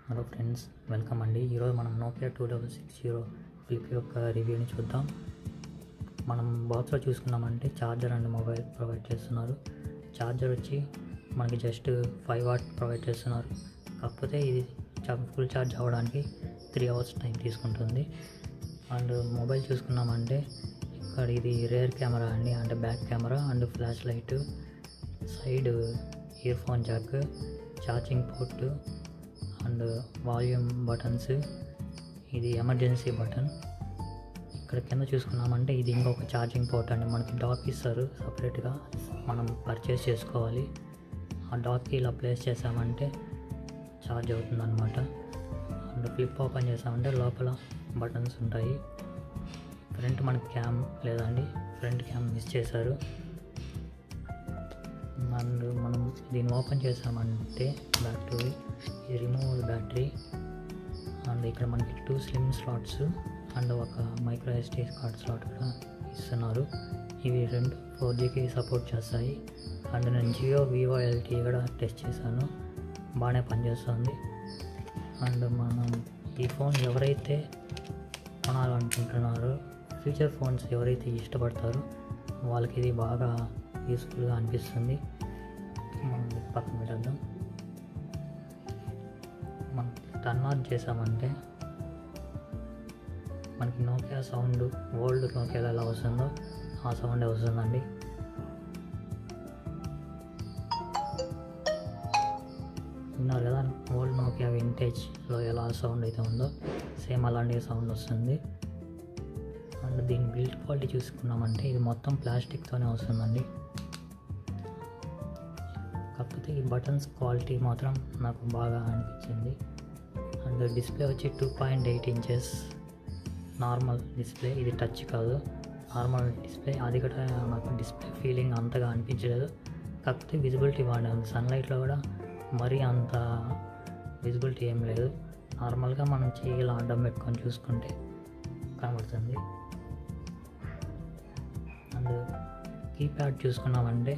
Hello friends, welcome అండి. ఈరోజు మనం నోకియా 2660 ఫ్లిప్ యొక్క రివ్యూని చూద్దాం. మనం బాక్స్లో చూసుకున్నామంటే ఛార్జర్ అండ్ మొబైల్ ప్రొవైడ్ చేస్తున్నారు. ఛార్జర్ వచ్చి మనకి జస్ట్ 5 వాట్ ప్రొవైడ్ చేస్తున్నారు. కాకపోతే ఇది ఫుల్ ఛార్జ్ అవ్వడానికి 3 అవర్స్ టైం తీసుకుంటుంది. అండ్ మొబైల్ చూసుకున్నామంటే ఇక్కడ ఇది రేర్ కెమెరా అండి, అంటే back camera and flash light, side year phone Jack, charging port and volume buttons, ఇది ఎమర్జెన్సీ బటన్. ఇక్కడ కింద చూసుకున్నామంటే ఇది ఇంకొక ఛార్జింగ్ పోర్ట్ అండి. మనకి డాక్ ఇస్తారు సపరేట్గా, మనం పర్చేస్ చేసుకోవాలి. ఆ డాక్కి ఇలా ప్లేస్ చేసామంటే ఛార్జ్ అవుతుందన్నమాట. అండ్ ఫ్లిప్ ఓపెన్ చేసామంటే లోపల బటన్స్ ఉంటాయి. ఫ్రంట్ మనకి క్యామ్ లేదండి, ఫ్రంట్ క్యామ్ మిస్ చేశారు. అండ్ మనం దీన్ని ఓపెన్ చేసామంటే బ్యాక్ టు ఇది రిమూవల్ బ్యాటరీ. అండ్ ఇక్కడ మనకి 2 స్లిమ్ స్లాట్స్ అండ్ ఒక మైక్రో SD కార్డ్ స్లాట్ కూడా ఇస్తున్నారు. ఇవి 2 4Gకి సపోర్ట్ చేస్తాయి. అండ్ నేను జియో, వివో, LTE కూడా టెస్ట్ చేశాను, బాగానే పనిచేస్తుంది. అండ్ మనం ఈ ఫోన్ ఎవరైతే కొనాలనుకుంటున్నారో, ఫ్యూచర్ ఫోన్స్ ఎవరైతే ఇష్టపడతారో వాళ్ళకి ఇది బాగా యూస్ఫుల్గా అనిపిస్తుంది. మనం పక్కన పెట్టేద్దాం. మనం టర్న్ ఆన్ చేసామంటే మనకి నోకియా సౌండ్, ఓల్డ్ నోకియాలో ఎలా వస్తుందో ఆ సౌండే వస్తుందండి. విన్నారు కదా, ఓల్డ్ నోకియా వింటేజ్లో ఎలా సౌండ్ అయితే ఉందో సేమ్ అలాంటి సౌండ్ వస్తుంది. అండ్ దీని బిల్డ్ క్వాలిటీ చూసుకున్నామంటే ఇది మొత్తం ప్లాస్టిక్తోనే వస్తుందండి. కాకపోతే ఈ బటన్స్ క్వాలిటీ మాత్రం నాకు బాగా అనిపించింది. అండ్ డిస్ప్లే వచ్చి 2.8 ఇంచెస్ నార్మల్ డిస్ప్లే, ఇది టచ్ కాదు, నార్మల్ డిస్ప్లే. అది కూడా నాకు డిస్ప్లే ఫీలింగ్ అంతగా అనిపించలేదు. కాకపోతే విజిబిలిటీ బాగానే ఉంది. సన్లైట్లో కూడా మరీ అంత విజిబిలిటీ ఏం లేదు. నార్మల్గా మనం చేయాలి అడ్డం పెట్టుకొని చూసుకుంటే కనబడుతుంది. అండ్ కీప్యాడ్ చూసుకున్నామంటే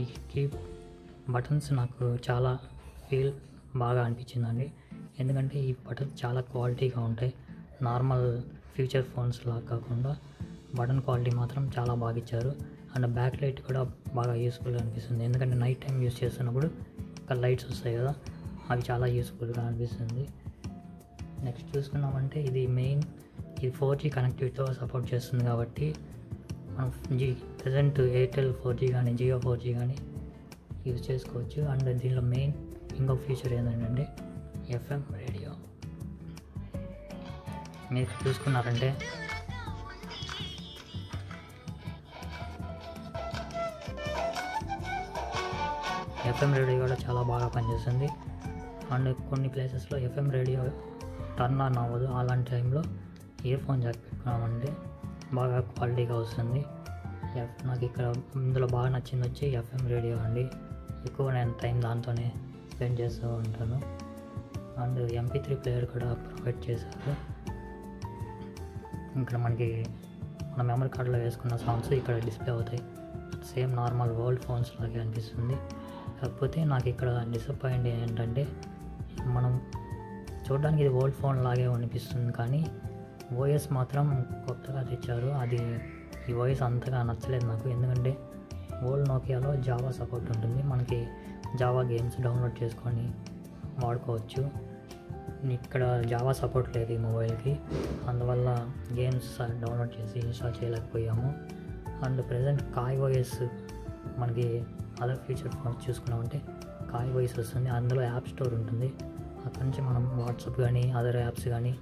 ఈ బటన్స్ నాకు చాలా ఫీల్ బాగా అనిపించిందండి. ఎందుకంటే ఈ బటన్స్ చాలా క్వాలిటీగా ఉంటాయి. నార్మల్ ఫ్యూచర్ ఫోన్స్ లాగా కాకుండా బటన్ క్వాలిటీ మాత్రం చాలా బాగా ఇచ్చారు. అండ్ బ్యాక్ లైట్ కూడా బాగా యూస్ఫుల్గా అనిపిస్తుంది. ఎందుకంటే నైట్ టైం యూస్ చేస్తున్నప్పుడు ఇక్కడ లైట్స్ వస్తాయి కదా, అవి చాలా యూస్ఫుల్గా అనిపిస్తుంది. నెక్స్ట్ చూసుకున్నామంటే ఇది ఇది 4G కనెక్టివిటీతో సపోర్ట్ చేస్తుంది కాబట్టి మనం ప్రజెంట్ ఎయిర్టెల్ 4G కానీ జియో 4G కానీ యూజ్ చేసుకోవచ్చు. అండ్ దీనిలో ఇంకొక ఫీచర్ ఏంటంటే FM రేడియో. మీరు చూసుకున్నారంటే FM రేడియో కూడా చాలా బాగా పనిచేస్తుంది. అండ్ కొన్ని ప్లేసెస్లో FM రేడియో టర్న్ ఆన్ అవ్వదు. అలాంటి టైంలో ఇయర్ ఫోన్ జాక్ పెట్టుకున్నామంటే బాగా క్వాలిటీగా వస్తుంది. నాకు ఇక్కడ ఇందులో బాగా నచ్చింది వచ్చి FM రేడియో అండి. ఎక్కువ నేను టైం దాంతోనే స్పెండ్ చేస్తూ ఉంటాను. అండ్ MP3 ప్లేయర్ కూడా ప్రొవైడ్ చేశారు. ఇక్కడ మన మెమరీ కార్డులో వేసుకున్న సాంగ్స్ ఇక్కడ డిస్ప్లే అవుతాయి. సేమ్ నార్మల్ ఓల్డ్ ఫోన్స్ లాగే అనిపిస్తుంది. కాకపోతే నాకు ఇక్కడ డిసప్పాయింట్ ఏంటంటే మనం చూడడానికి ఇది ఓల్డ్ ఫోన్ లాగే అనిపిస్తుంది, కానీ OS మాత్రం కొత్తగా తెచ్చారు. ఈ OS అంతగా నచ్చలేదు నాకు. ఎందుకంటే ఓల్డ్ నోకియాలో జావా సపోర్ట్ ఉంటుంది. మనకి జావా గేమ్స్ డౌన్లోడ్ చేసుకొని వాడుకోవచ్చు. ఇక్కడ జావా సపోర్ట్ లేదు ఈ మొబైల్కి, అందువల్ల గేమ్స్ డౌన్లోడ్ చేసి ఇన్స్టాల్ చేయలేకపోయాము. అండ్ ప్రజెంట్ KaiOS, మనకి అదర్ ఫ్యూచర్ ఫోన్స్ చూసుకున్నామంటే KaiOS వస్తుంది. అందులో యాప్ స్టోర్ ఉంటుంది. అక్కడి నుంచి మనం వాట్సాప్ కానీ అదర్ యాప్స్ కానీ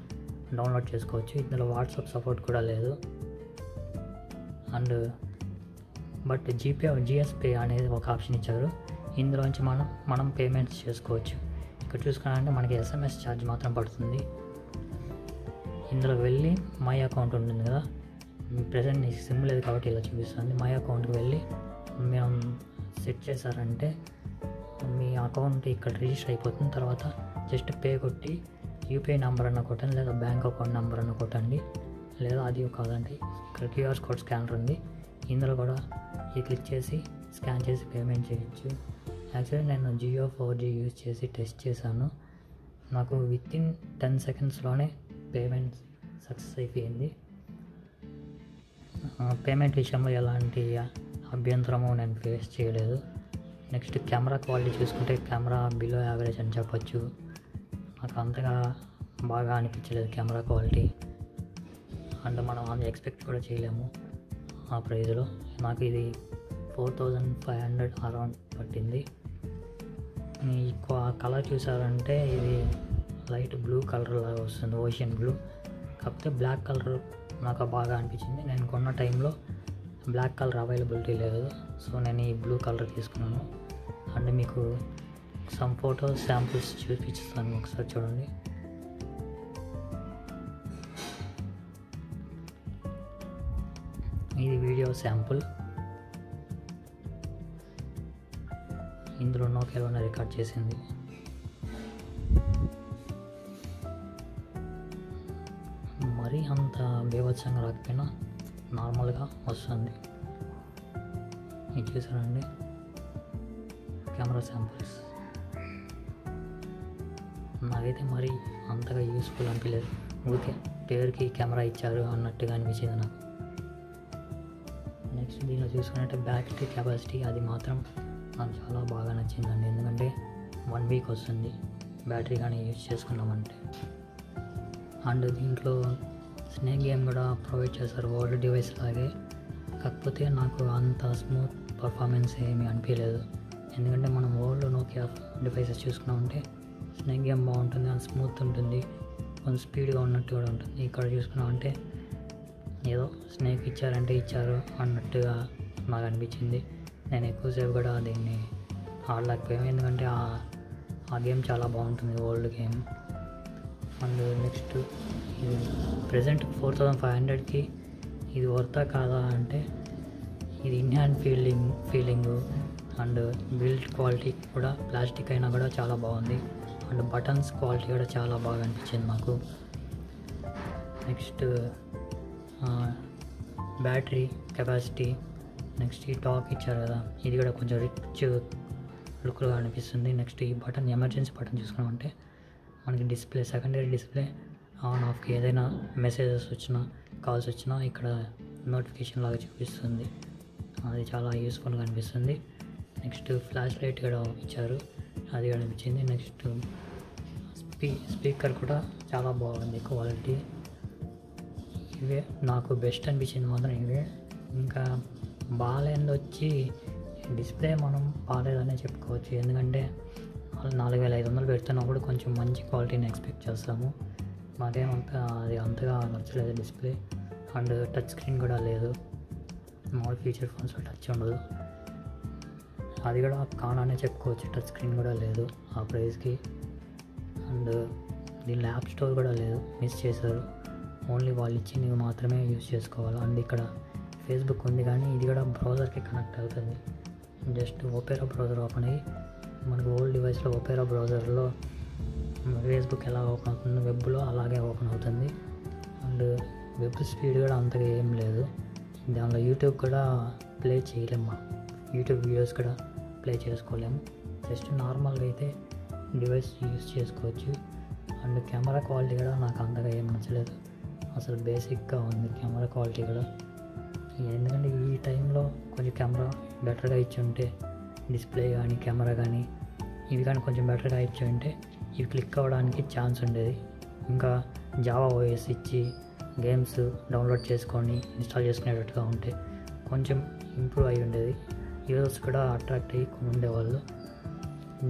డౌన్లోడ్ చేసుకోవచ్చు. ఇందులో వాట్సాప్ సపోర్ట్ కూడా లేదు. అండ్ బట్ GS పే అనేది ఒక ఆప్షన్ ఇచ్చారు. ఇందులోంచి మనం పేమెంట్స్ చేసుకోవచ్చు. ఇక్కడ చూసుకున్నామంటే మనకి SMS ఛార్జ్ మాత్రం పడుతుంది. ఇందులో వెళ్ళి మై అకౌంట్ ఉంటుంది కదా, ప్రజెంట్ నీకు సిమ్ లేదు కాబట్టి ఇలా చూపిస్తుంది. మై అకౌంట్కి వెళ్ళి మేము సెట్ చేశారంటే మీ అకౌంట్ ఇక్కడ రిజిస్టర్ అయిపోతుంది. తర్వాత జస్ట్ పే కొట్టి UPI నెంబర్ అన్న కొట్టండి, లేదా బ్యాంక్ అకౌంట్ నెంబర్ అన్న కొట్టండి, లేదా అది కాదండి ఇక్కడ QR కోడ్ స్కానర్ ఉంది. ఇందులో కూడా ఇది క్లిక్ చేసి స్కాన్ చేసి పేమెంట్ చేయొచ్చు. యాక్చువల్లీ నేను జియో 4G యూజ్ చేసి టెస్ట్ చేశాను. నాకు వితిన్ 10 సెకండ్స్లోనే పేమెంట్ సక్సెస్ అయిపోయింది. పేమెంట్ విషయంలో ఎలాంటి అభ్యంతరము నేను ఫేస్ చేయలేదు. నెక్స్ట్ కెమెరా క్వాలిటీ చూసుకుంటే కెమెరా బిలో యావరేజ్ అని చెప్పొచ్చు. నాకు అంతగా బాగా అనిపించలేదు కెమెరా క్వాలిటీ, అండ్ మనం అది ఎక్స్పెక్ట్ కూడా చేయలేము ఆ ప్రైజ్లో. నాకు ఇది 4500 అరౌండ్ పట్టింది. ఈ కలర్ చూసారంటే ఇది లైట్ బ్లూ కలర్ లాగా వస్తుంది, ఓషియన్ బ్లూ. కాకపోతే బ్లాక్ కలర్ నాకు బాగా అనిపించింది. నేను కొన్న టైంలో బ్లాక్ కలర్ అవైలబిలిటీ లేదు, సో నేను ఈ బ్లూ కలర్ తీసుకున్నాను. అండ్ మీకు సమ్ ఫోటోస్ శాంపుల్స్ చూపిస్తాను, ఒకసారి చూడండి. ఇది వీడియో శాంపుల్. ఇందులో నోకియాలోనే రికార్డ్ చేసింది. మరీ అంత బీభత్సంగా రాకపోయినా నార్మల్గా వస్తుంది. ఇది చూసారండి కెమెరా శాంపుల్స్. నాకైతే మరీ అంతగా యూస్ఫుల్ అనిపించలేదు, ఊరికే పేరుకి కెమెరా ఇచ్చారు అన్నట్టుగా అనిపించింది నాకు. నెక్స్ట్ దీనిలో చూసుకున్నట్టే బ్యాటరీ కెపాసిటీ, అది మాత్రం నాకు చాలా బాగా నచ్చిందండి. ఎందుకంటే 1 వీక్ వస్తుంది బ్యాటరీ కానీ యూజ్ చేసుకున్నామంటే. అండ్ దీంట్లో స్నేక్ గేమ్ కూడా ప్రొవైడ్ చేస్తారు ఓల్డ్ డివైస్ లాగే. కాకపోతే నాకు అంత స్మూత్ పర్ఫార్మెన్స్ ఏమీ అనిపించలేదు. ఎందుకంటే మనం ఓల్డ్ నోకియా డివైసెస్ చూసుకున్నామంటే స్నేక్ గేమ్ బాగుంటుంది, అండ్ స్మూత్ ఉంటుంది, కొంచెం స్పీడ్గా ఉన్నట్టు కూడా ఉంటుంది. ఇక్కడ చూసుకున్నామంటే ఏదో స్నేక్ ఇచ్చారంటే ఇచ్చారు అన్నట్టుగా నాకు అనిపించింది. నేను ఎక్కువసేపు కూడా దీన్ని ఆడలేకపోయాను, ఎందుకంటే ఆ గేమ్ చాలా బాగుంటుంది, ఓల్డ్ గేమ్. అండ్ నెక్స్ట్ ఇది ప్రజెంట్ 4500కి ఇది వర్తా కాదా అంటే, ఇది in hand feeling and build quality కూడా ప్లాస్టిక్ అయినా కూడా చాలా బాగుంది. అండ్ బటన్స్ క్వాలిటీ కూడా చాలా బాగా అనిపించింది నాకు. నెక్స్ట్ బ్యాటరీ కెపాసిటీ, నెక్స్ట్ ఈ టాక్ ఇచ్చారు కదా, ఇది కూడా కొంచెం రిచ్ లుక్గా అనిపిస్తుంది. నెక్స్ట్ ఈ బటన్, ఎమర్జెన్సీ బటన్ చూసుకున్నామంటే మనకి డిస్ప్లే, సెకండరీ డిస్ప్లే ఆన్ ఆఫ్కి ఏదైనా మెసేజెస్ వచ్చినా కాల్స్ వచ్చినా ఇక్కడ నోటిఫికేషన్ లాగా చూపిస్తుంది, అది చాలా యూస్ఫుల్గా అనిపిస్తుంది. నెక్స్ట్ ఫ్లాష్ లైట్ కూడా ఇచ్చారు, అది కూడా అనిపించింది. నెక్స్ట్ స్పీకర్ కూడా చాలా బాగుంది క్వాలిటీ. ఇవే నాకు బెస్ట్ అనిపించింది మాత్రం ఇవే. ఇంకా బాగాలేనిది వచ్చి డిస్ప్లే మనం బాగాలేదనే చెప్పుకోవచ్చు, ఎందుకంటే 4500 పెడుతున్నప్పుడు కొంచెం మంచి క్వాలిటీని ఎక్స్పెక్ట్ చేస్తాము. మాకేమంతా అది అంతగా నచ్చలేదు డిస్ప్లే. అండ్ టచ్ స్క్రీన్ కూడా లేదు, మామూలు ఫీచర్ ఫోన్స్లో టచ్ ఉండదు, అది కూడా కానానే చెప్పుకోవచ్చు. టచ్ స్క్రీన్ కూడా లేదు ఆ ప్రైస్కి. అండ్ దీనిలో యాప్ స్టోర్ కూడా లేదు, మిస్ చేశారు. ఓన్లీ వాళ్ళు ఇచ్చినవి మాత్రమే యూజ్ చేసుకోవాలి. అండ్ ఇక్కడ ఫేస్బుక్ ఉంది కానీ ఇది కూడా బ్రౌజర్కి కనెక్ట్ అవుతుంది. జస్ట్ ఓపెరా బ్రౌజర్ ఓపెన్ అయ్యి, మనకు ఓల్డ్ డివైస్లో ఓపెరా బ్రౌజర్లో ఫేస్బుక్ ఎలా ఓపెన్ అవుతుందో వెబ్లో అలాగే ఓపెన్ అవుతుంది. అండ్ వెబ్ స్పీడ్ కూడా అంతగా ఏం లేదు. దానిలో యూట్యూబ్ కూడా ప్లే చేయలేము, యూట్యూబ్ వీడియోస్ కూడా ప్లే చేసుకోలేము. జస్ట్ నార్మల్గా అయితే డివైస్ యూజ్ చేసుకోవచ్చు. అండ్ కెమెరా క్వాలిటీ కూడా నాకు అంతగా ఏం నచ్చలేదు, అసలు బేసిక్గా ఉంది కెమెరా క్వాలిటీ కూడా. ఎందుకంటే ఈ టైంలో కొంచెం కెమెరా బెటర్గా ఇచ్చి ఉంటే, డిస్ప్లే కానీ కెమెరా కానీ ఇవి కానీ కొంచెం బెటర్గా ఇచ్చి ఉంటే ఇవి క్లిక్ అవ్వడానికి ఛాన్స్ ఉండేది. ఇంకా జావా ఓఎస్ ఇచ్చి గేమ్స్ డౌన్లోడ్ చేసుకొని ఇన్స్టాల్ చేసుకునేటట్టుగా ఉంటే కొంచెం ఇంప్రూవ్ అయి ఉండేది, యూజర్స్ కూడా అట్రాక్ట్ అయ్యి ఉండేవాళ్ళు.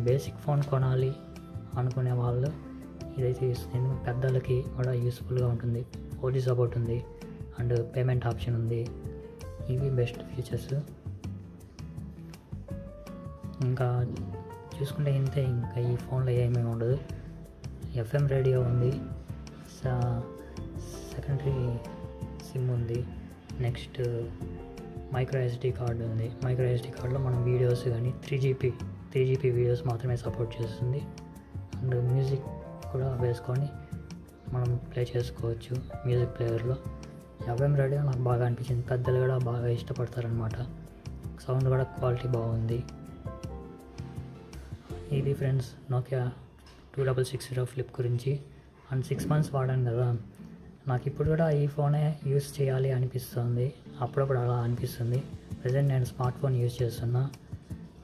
బేసిక్ ఫోన్ కొనాలి అనుకునే వాళ్ళు ఇదైతే ఇస్తుంది. పెద్దలకి కూడా యూస్ఫుల్గా ఉంటుంది, 4G సపోర్ట్ ఉంది, అండ్ పేమెంట్ ఆప్షన్ ఉంది. ఇవి బెస్ట్ ఫీచర్స్. ఇంకా చూసుకుంటే ఇంతే, ఇంకా ఈ ఫోన్లో ఏమేమి ఉండదు. FM రేడియో ఉంది, సెకండరీ సిమ్ ఉంది, నెక్స్ట్ మైక్రో SD కార్డు ఉంది. మైక్రో SD కార్డులో మనం వీడియోస్ కానీ 3GB వీడియోస్ మాత్రమే సపోర్ట్ చేస్తుంది. అండ్ మ్యూజిక్ కూడా వేసుకొని మనం ప్లే చేసుకోవచ్చు మ్యూజిక్ ప్లేయర్లో. FM రేడియో నాకు బాగా అనిపించింది, పెద్దలు కూడా బాగా ఇష్టపడతారనమాట. సౌండ్ కూడా క్వాలిటీ బాగుంది. ఇది ఫ్రెండ్స్ నోకియా 2660 ఫ్లిప్ గురించి. అండ్ 6 months వాడాను కదా, నాకు ఇప్పుడు కూడా ఈ ఫోనే యూస్ చేయాలి అనిపిస్తుంది. అప్పుడప్పుడు అలా అనిపిస్తుంది. ప్రజెంట్ నేను స్మార్ట్ ఫోన్ యూజ్ చేస్తున్నా,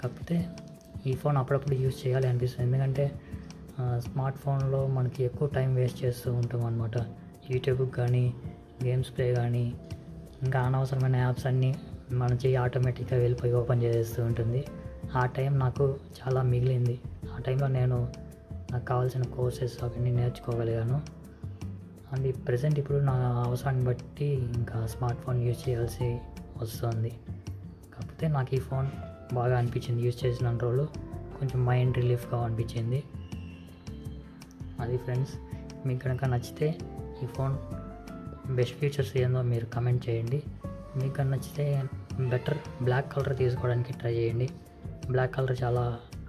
కాకపోతే ఈ ఫోన్ అప్పుడప్పుడు యూజ్ చేయాలి అనిపిస్తుంది. ఎందుకంటే స్మార్ట్ ఫోన్లో మనకి ఎక్కువ టైం వేస్ట్ చేస్తూ ఉంటాం అనమాట. యూట్యూబ్కి కానీ, గేమ్స్ ప్లే కానీ, ఇంకా అనవసరమైన యాప్స్ అన్నీ మన చెయ్యి ఆటోమేటిక్గా వెళ్ళిపోయి ఓపెన్ చేస్తూ ఉంటుంది. ఆ టైం నాకు చాలా మిగిలింది. ఆ టైంలో నాకు కావాల్సిన కోర్సెస్ అవన్నీ నేర్చుకోగలిగాను. అండ్ ప్రజెంట్ ఇప్పుడు నా అవసరాన్ని బట్టి ఇంకా స్మార్ట్ ఫోన్ యూజ్ చేయాల్సి వస్తుంది. కాకపోతే నాకు ఈ ఫోన్ బాగా అనిపించింది. యూజ్ చేసిన రోజులు కొంచెం మైండ్ రిలీఫ్గా అనిపించింది. అది ఫ్రెండ్స్, మీకు కనుక నచ్చితే ఈ ఫోన్ బెస్ట్ ఫీచర్స్ ఏందో మీరు కమెంట్ చేయండి. మీకు కనుక నచ్చితే బెటర్ బ్లాక్ కలర్ తీసుకోవడానికి ట్రై చేయండి. బ్లాక్ కలర్ చాలా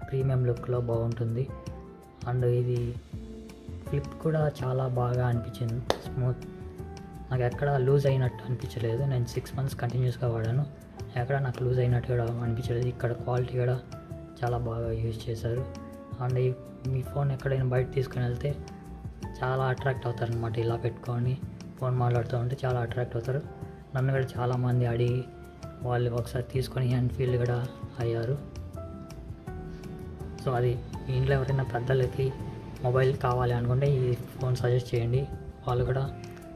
ప్రీమియం లుక్లో బాగుంటుంది. అండ్ ఇది ఫ్లిప్ కూడా చాలా బాగా అనిపించింది, స్మూత్. నాకు ఎక్కడ లూజ్ అయినట్టు అనిపించలేదు. నేను 6 months కంటిన్యూస్గా వాడాను, ఎక్కడ నాకు లూజ్ అయినట్టు కూడా అనిపించలేదు. ఇక్కడ క్వాలిటీ కూడా చాలా బాగా యూజ్ చేశారు. అండ్ మీ ఫోన్ ఎక్కడైనా బయట తీసుకుని వెళ్తే చాలా అట్రాక్ట్ అవుతారు అనమాట. ఇలా పెట్టుకొని ఫోన్ మాట్లాడుతూ ఉంటే చాలా అట్రాక్ట్ అవుతారు. నన్ను కూడా చాలామంది అడిగి వాళ్ళు ఒకసారి తీసుకొని హ్యాండ్ ఫీల్ కూడా అయ్యారు. సో అది మీ ఇంట్లో ఎవరైనా పెద్దలకి మొబైల్ కావాలి అనుకుంటే ఈ ఫోన్ సజెస్ట్ చేయండి. వాళ్ళు కూడా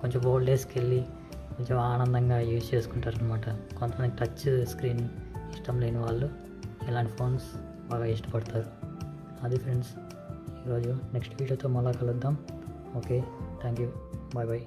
కొంచెం ఓల్డ్ ఏజ్కి వెళ్ళి కొంచెం ఆనందంగా యూజ్ చేసుకుంటారు అనమాట. కొంతమంది టచ్ స్క్రీన్ ఇష్టం లేని వాళ్ళు ఇలాంటి ఫోన్స్ బాగా ఇష్టపడతారు. అది ఫ్రెండ్స్, ఈరోజు నెక్స్ట్ వీడియోతో మళ్ళీ కలుద్దాం. Okay, thank you, bye bye.